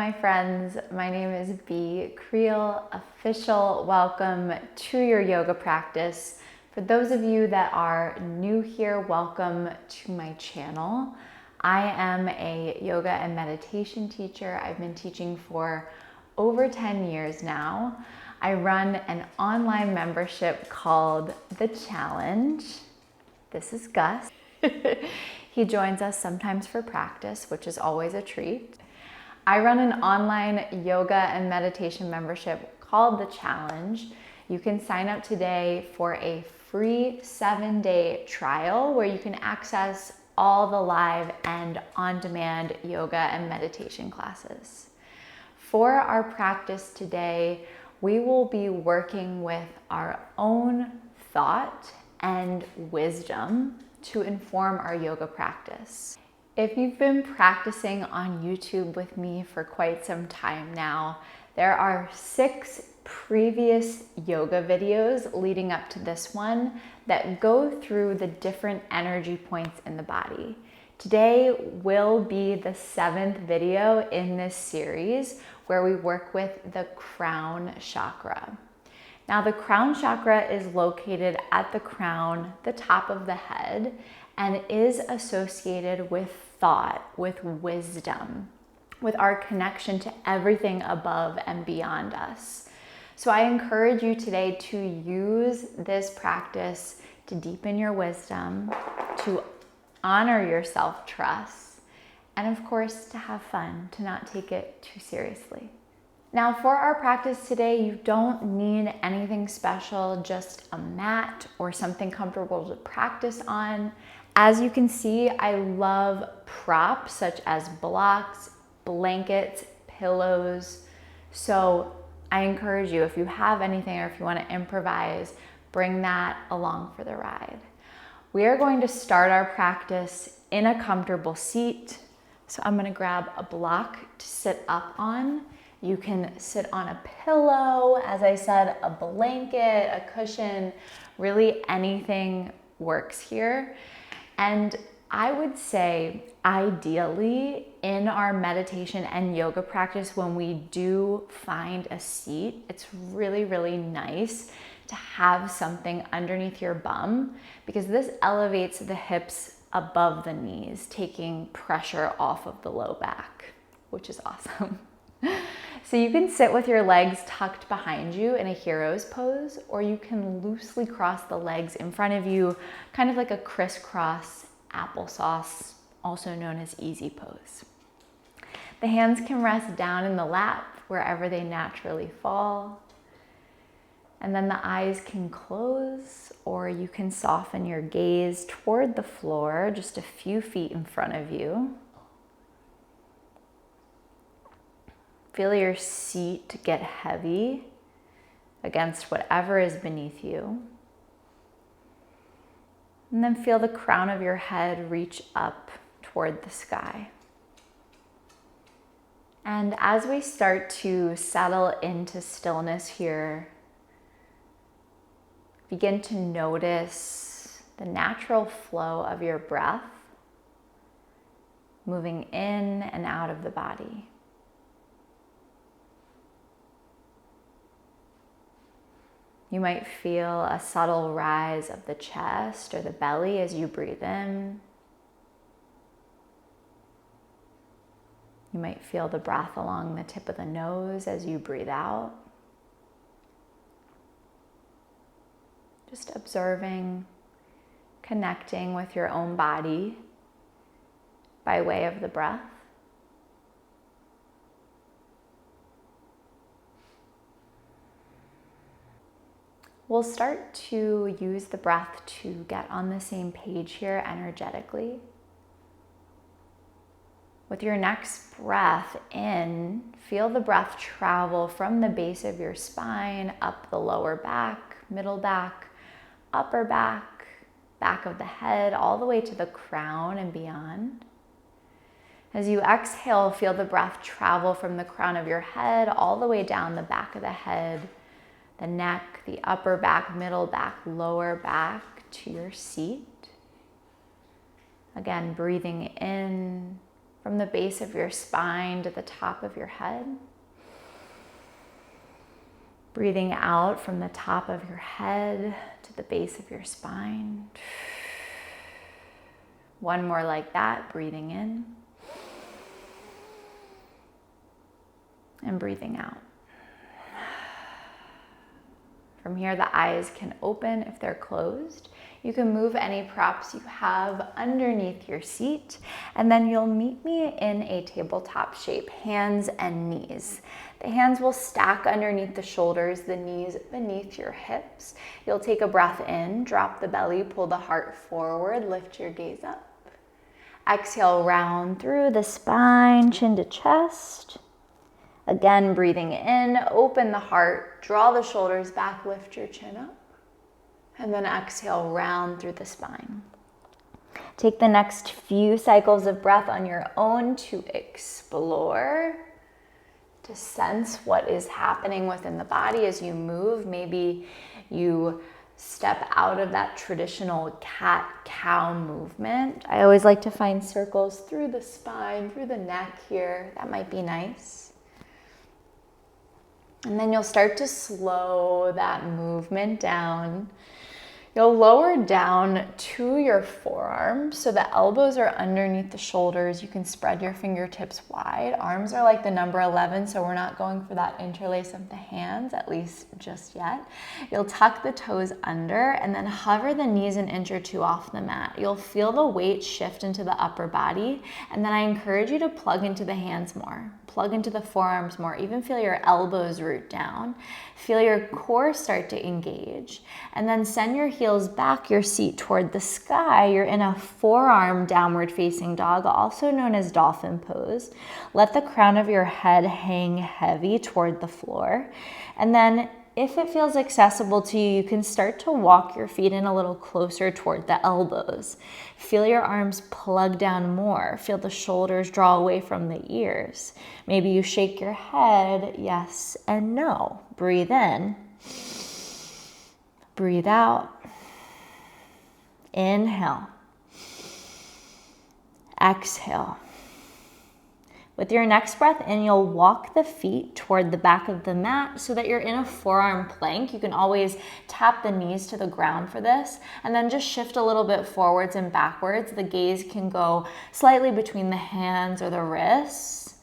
my friends. My name is B. Creel Official. Welcome to your yoga practice. For those of you that are new here, welcome to my channel. I am a yoga and meditation teacher. I've been teaching for over 10 years now. I run an online membership called The Challenge. This is Gus. He joins us sometimes for practice, which is always a treat. I run an online yoga and meditation membership called The Challenge. You can sign up today for a free 7-day trial where you can access all the live and on-demand yoga and meditation classes. For our practice today, we will be working with our own thought and wisdom to inform our yoga practice. If you've been practicing on YouTube with me for quite some time now, there are 6 previous yoga videos leading up to this one that go through the different energy points in the body. Today will be the 7th video in this series where we work with the Crown Chakra. Now, the Crown Chakra is located at the crown, the top of the head, and is associated with thought, with wisdom, with our connection to everything above and beyond us. So I encourage you today to use this practice to deepen your wisdom, to honor your self-trust, and of course, to have fun, to not take it too seriously. Now, for our practice today, you don't need anything special, just a mat or something comfortable to practice on. As you can see, I love props such as blocks, blankets, pillows. So I encourage you, if you have anything or if you want to improvise, bring that along for the ride. We are going to start our practice in a comfortable seat. So I'm going to grab a block to sit up on. You can sit on a pillow, as I said, a blanket, a cushion, really anything works here. And I would say, ideally, in our meditation and yoga practice, when we do find a seat, it's really, really nice to have something underneath your bum because this elevates the hips above the knees, taking pressure off of the low back, which is awesome. So you can sit with your legs tucked behind you in a hero's pose, or you can loosely cross the legs in front of you, kind of like a crisscross applesauce, also known as easy pose. The hands can rest down in the lap wherever they naturally fall. And then the eyes can close, or you can soften your gaze toward the floor, just a few feet in front of you. Feel your seat get heavy against whatever is beneath you. And then feel the crown of your head reach up toward the sky. And as we start to settle into stillness here, begin to notice the natural flow of your breath moving in and out of the body. You might feel a subtle rise of the chest or the belly as you breathe in. You might feel the breath along the tip of the nose as you breathe out. Just observing, connecting with your own body by way of the breath. We'll start to use the breath to get on the same page here energetically. With your next breath in, feel the breath travel from the base of your spine, up the lower back, middle back, upper back, back of the head, all the way to the crown and beyond. As you exhale, feel the breath travel from the crown of your head all the way down the back of the head, the neck, the upper back, middle back, lower back to your seat. Again, breathing in from the base of your spine to the top of your head. Breathing out from the top of your head to the base of your spine. One more like that, breathing in and breathing out. From here, the eyes can open if they're closed. You can move any props you have underneath your seat, and then you'll meet me in a tabletop shape, hands and knees. The hands will stack underneath the shoulders, the knees beneath your hips. You'll take a breath in, drop the belly, pull the heart forward, lift your gaze up. Exhale, round through the spine, chin to chest. Again, breathing in, open the heart, draw the shoulders back, lift your chin up. And then exhale, round through the spine. Take the next few cycles of breath on your own to explore, to sense what is happening within the body as you move. Maybe you step out of that traditional cat-cow movement. I always like to find circles through the spine, through the neck here. That might be nice. And then you'll start to slow that movement down. You'll lower down to your forearms, so the elbows are underneath the shoulders. You can spread your fingertips wide. Arms are like the number 11, so we're not going for that interlace of the hands, at least just yet. You'll tuck the toes under and then hover the knees an inch or two off the mat. You'll feel the weight shift into the upper body, and then I encourage you to plug into the hands more. Plug into the forearms more. Even feel your elbows root down. Feel your core start to engage. And then send your heels back, your seat toward the sky. You're in a forearm downward facing dog, also known as dolphin pose. Let the crown of your head hang heavy toward the floor. And then if it feels accessible to you, you can start to walk your feet in a little closer toward the elbows. Feel your arms plug down more. Feel the shoulders draw away from the ears. Maybe you shake your head, yes and no. Breathe in. Breathe out. Inhale. Exhale. With your next breath in, you'll walk the feet toward the back of the mat so that you're in a forearm plank. You can always tap the knees to the ground for this, and then just shift a little bit forwards and backwards. The gaze can go slightly between the hands or the wrists.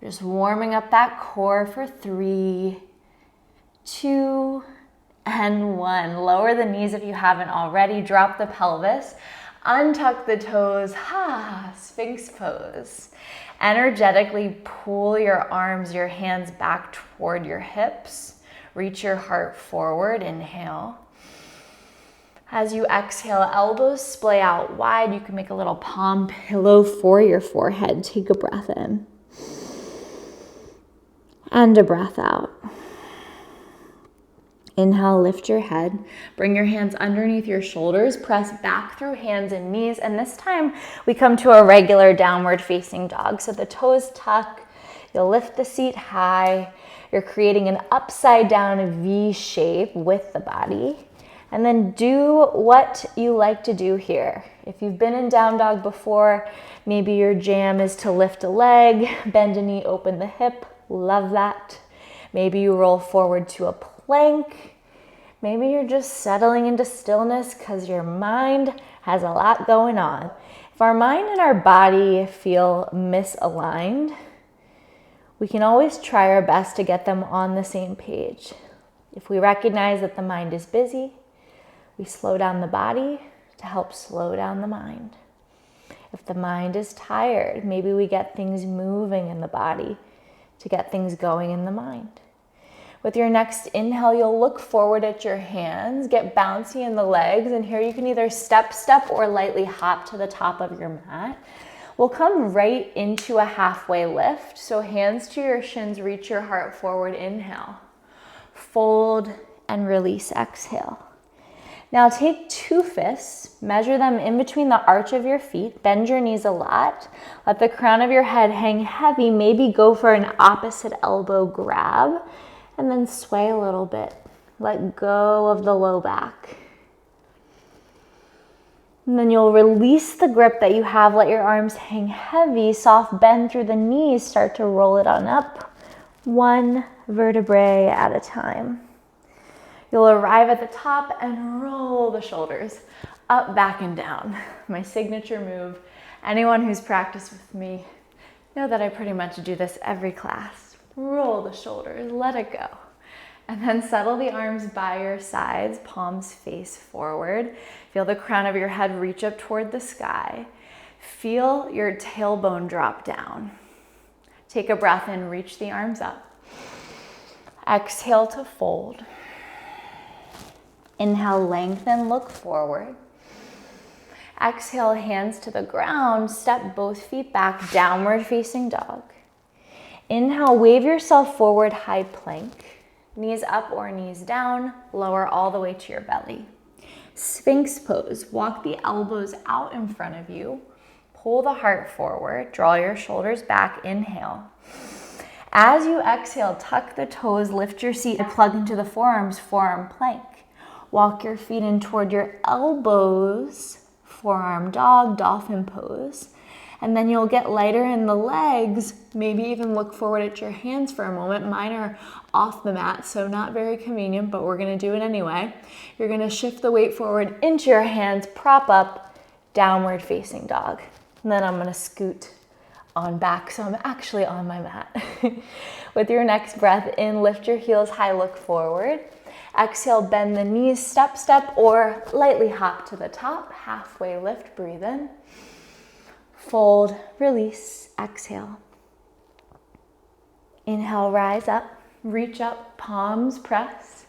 Just warming up that core for 3, 2, and 1. Lower the knees if you haven't already. Drop the pelvis. Untuck the toes. Sphinx pose. Energetically pull your arms, your hands back toward your hips. Reach your heart forward. Inhale. As you exhale, elbows splay out wide. You can make a little palm pillow for your forehead. Take a breath in. And a breath out. Inhale, lift your head. Bring your hands underneath your shoulders. Press back through hands and knees. And this time we come to a regular downward facing dog. So the toes tuck. You'll lift the seat high. You're creating an upside down V shape with the body. And then do what you like to do here. If you've been in down dog before, maybe your jam is to lift a leg, bend a knee, open the hip. Love that. Maybe you roll forward to a plank. Maybe you're just settling into stillness because your mind has a lot going on. If our mind and our body feel misaligned, we can always try our best to get them on the same page. If we recognize that the mind is busy, we slow down the body to help slow down the mind. If the mind is tired, maybe we get things moving in the body to get things going in the mind. With your next inhale, you'll look forward at your hands, get bouncy in the legs, and here you can either step, or lightly hop to the top of your mat. We'll come right into a halfway lift. So hands to your shins, reach your heart forward, inhale. Fold and release, exhale. Now take 2 fists, measure them in between the arch of your feet, bend your knees a lot, let the crown of your head hang heavy, maybe go for an opposite elbow grab, and then sway a little bit. Let go of the low back. And then you'll release the grip that you have. Let your arms hang heavy, soft bend through the knees. Start to roll it on up, one vertebrae at a time. You'll arrive at the top and roll the shoulders up, back, and down. My signature move. Anyone who's practiced with me know that I pretty much do this every class. Roll the shoulders, let it go. And then settle the arms by your sides, palms face forward. Feel the crown of your head reach up toward the sky. Feel your tailbone drop down. Take a breath in, reach the arms up. Exhale to fold. Inhale, lengthen, look forward. Exhale, hands to the ground, step both feet back, downward facing dog. Inhale, wave yourself forward, high plank. Knees up or knees down, lower all the way to your belly. Sphinx pose, walk the elbows out in front of you. Pull the heart forward, draw your shoulders back, inhale. As you exhale, tuck the toes, lift your seat, plug into the forearms, forearm plank. Walk your feet in toward your elbows, forearm dog, dolphin pose. And then you'll get lighter in the legs, maybe even look forward at your hands for a moment. Mine are off the mat, so not very convenient, but we're gonna do it anyway. You're gonna shift the weight forward into your hands, prop up, downward facing dog. And then I'm gonna scoot on back, so I'm actually on my mat. With your next breath in, lift your heels high, look forward. Exhale, bend the knees, step, step, or lightly hop to the top. Halfway lift, breathe in. Fold, release, exhale. Inhale, rise up, reach up, palms press.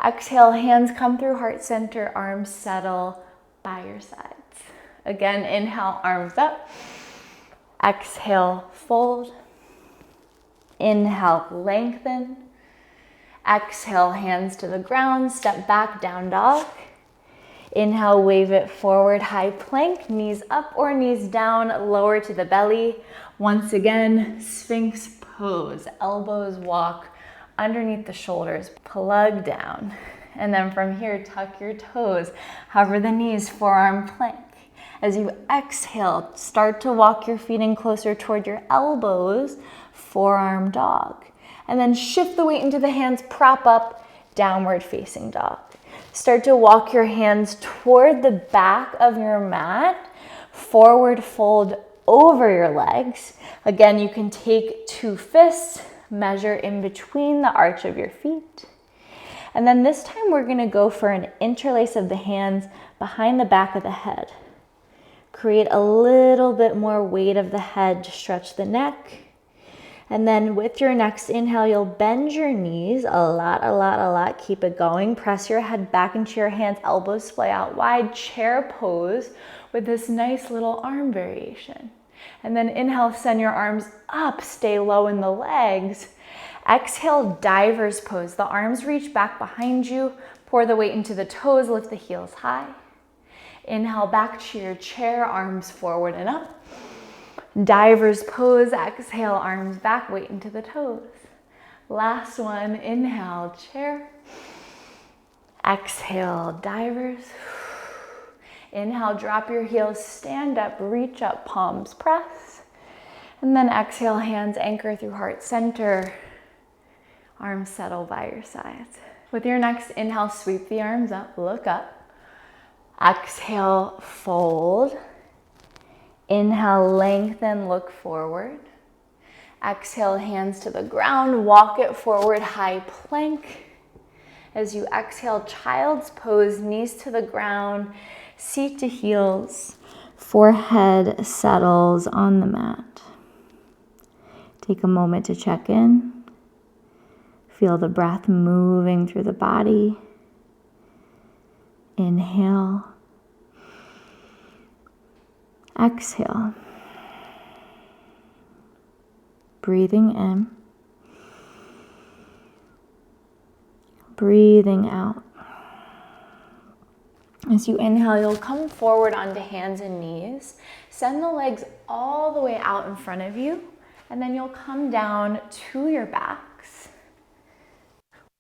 Exhale, hands come through heart center, arms settle by your sides. Again, inhale, arms up. Exhale, fold. Inhale, lengthen. Exhale, hands to the ground, step back, down dog. Inhale, wave it forward, high plank, knees up or knees down, lower to the belly. Once again, Sphinx pose, elbows walk underneath the shoulders, plug down. And then from here, tuck your toes, hover the knees, forearm plank. As you exhale, start to walk your feet in closer toward your elbows, forearm dog. And then shift the weight into the hands, prop up, downward facing dog. Start to walk your hands toward the back of your mat, forward fold over your legs. Again, you can take two fists, measure in between the arch of your feet. And then this time we're gonna go for an interlace of the hands behind the back of the head. Create a little bit more weight of the head to stretch the neck. And then with your next inhale, you'll bend your knees a lot. Keep it going. Press your head back into your hands, elbows splay out wide, chair pose with this nice little arm variation. And then inhale, send your arms up, stay low in the legs. Exhale, diver's pose. The arms reach back behind you, pour the weight into the toes, lift the heels high. Inhale, back to your chair, arms forward and up. Diver's pose, exhale, arms back, weight into the toes. Last one, inhale, chair. Exhale, divers. Inhale, drop your heels, stand up, reach up, palms press. And then exhale, hands anchor through heart center. Arms settle by your sides. With your next inhale, sweep the arms up, look up. Exhale, fold. Inhale, lengthen, look forward. Exhale, hands to the ground, walk it forward, high plank. As you exhale, child's pose, knees to the ground, seat to heels, forehead settles on the mat. Take a moment to check in. Feel the breath moving through the body. Inhale. Exhale. Breathing in. Breathing out. As you inhale, you'll come forward onto hands and knees. Send the legs all the way out in front of you, and then you'll come down to your backs.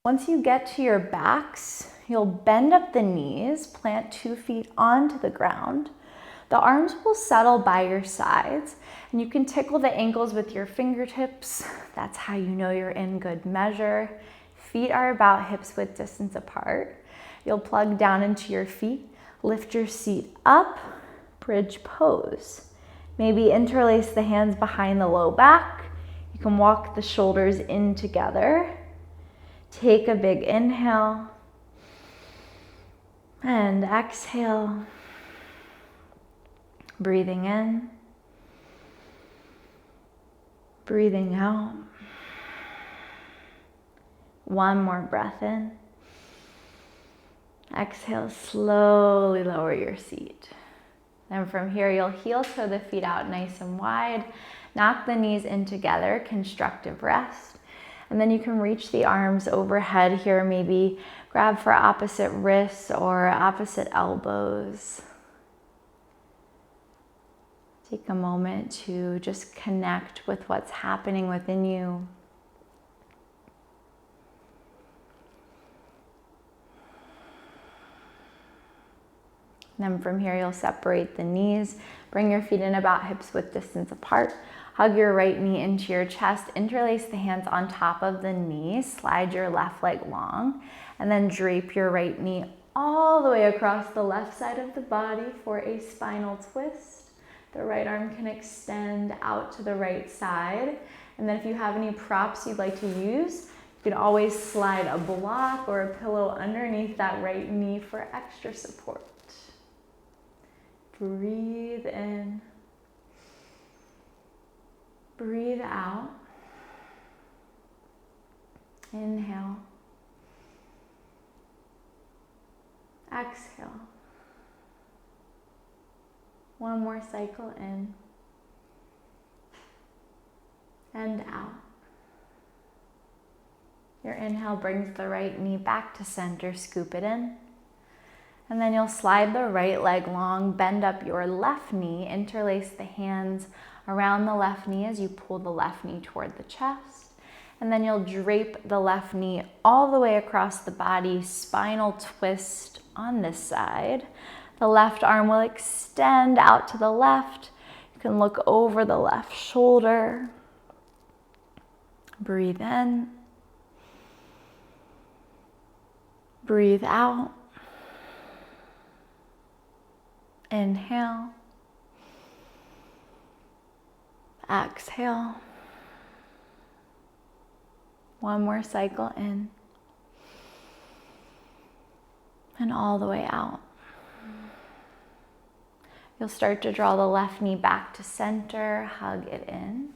Once you get to your backs, You'll bend up the knees, plant 2 feet onto the ground. The arms will settle by your sides, and you can tickle the ankles with your fingertips. That's how you know you're in good measure. Feet are about hips width distance apart. You'll plug down into your feet, lift your seat up, bridge pose. Maybe interlace the hands behind the low back. You can walk the shoulders in together. Take a big inhale and exhale. Breathing in, breathing out. One more breath in. Exhale, slowly lower your seat. Then from here, you'll heel toe the feet out nice and wide. Knock the knees in together, constructive rest. And then you can reach the arms overhead here, maybe grab for opposite wrists or opposite elbows. Take a moment to just connect with what's happening within you. And then from here, you'll separate the knees, bring your feet in about hips width distance apart. Hug your right knee into your chest, interlace the hands on top of the knees, slide your left leg long, and then drape your right knee all the way across the left side of the body for a spinal twist. The right arm can extend out to the right side. And then if you have any props you'd like to use, you can always slide a block or a pillow underneath that right knee for extra support. Breathe in. Breathe out. Inhale. Exhale. One more cycle in and out. Your inhale brings the right knee back to center, scoop it in. And then you'll slide the right leg long, bend up your left knee, interlace the hands around the left knee as you pull the left knee toward the chest. And then you'll drape the left knee all the way across the body, spinal twist on this side. The left arm will extend out to the left. You can look over the left shoulder. Breathe in. Breathe out. Inhale. Exhale. One more cycle in. And all the way out. You'll start to draw the left knee back to center, hug it in.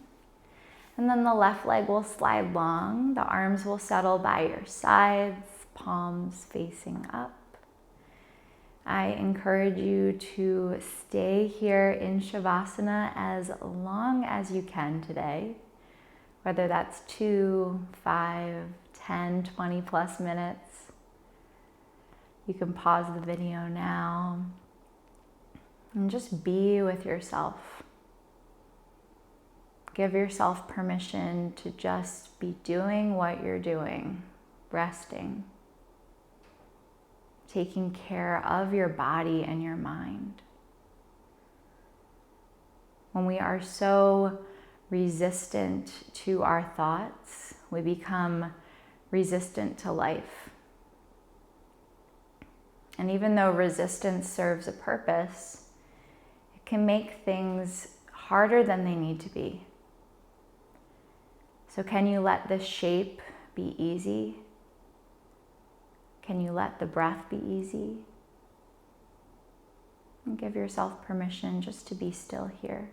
And then the left leg will slide long. The arms will settle by your sides, palms facing up. I encourage you to stay here in Savasana as long as you can today, whether that's 2, 5, 10, 20 plus minutes. You can pause the video now and just be with yourself. Give yourself permission to just be doing what you're doing, resting, taking care of your body and your mind. When we are so resistant to our thoughts, we become resistant to life. And even though resistance serves a purpose, it can make things harder than they need to be. So can you let the shape be easy? Can you let the breath be easy? And give yourself permission just to be still here.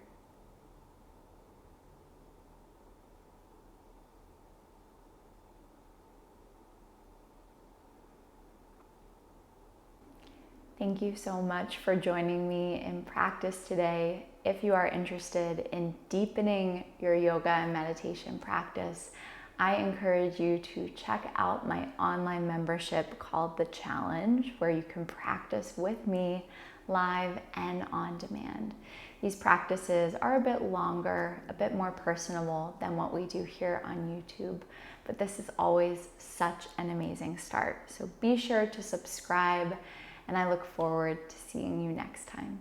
Thank you so much for joining me in practice today. If you are interested in deepening your yoga and meditation practice, I encourage you to check out my online membership called The Challenge, where you can practice with me live and on demand. These practices are a bit longer, a bit more personable than what we do here on YouTube, but this is always such an amazing start. So be sure to subscribe, and I look forward to seeing you next time.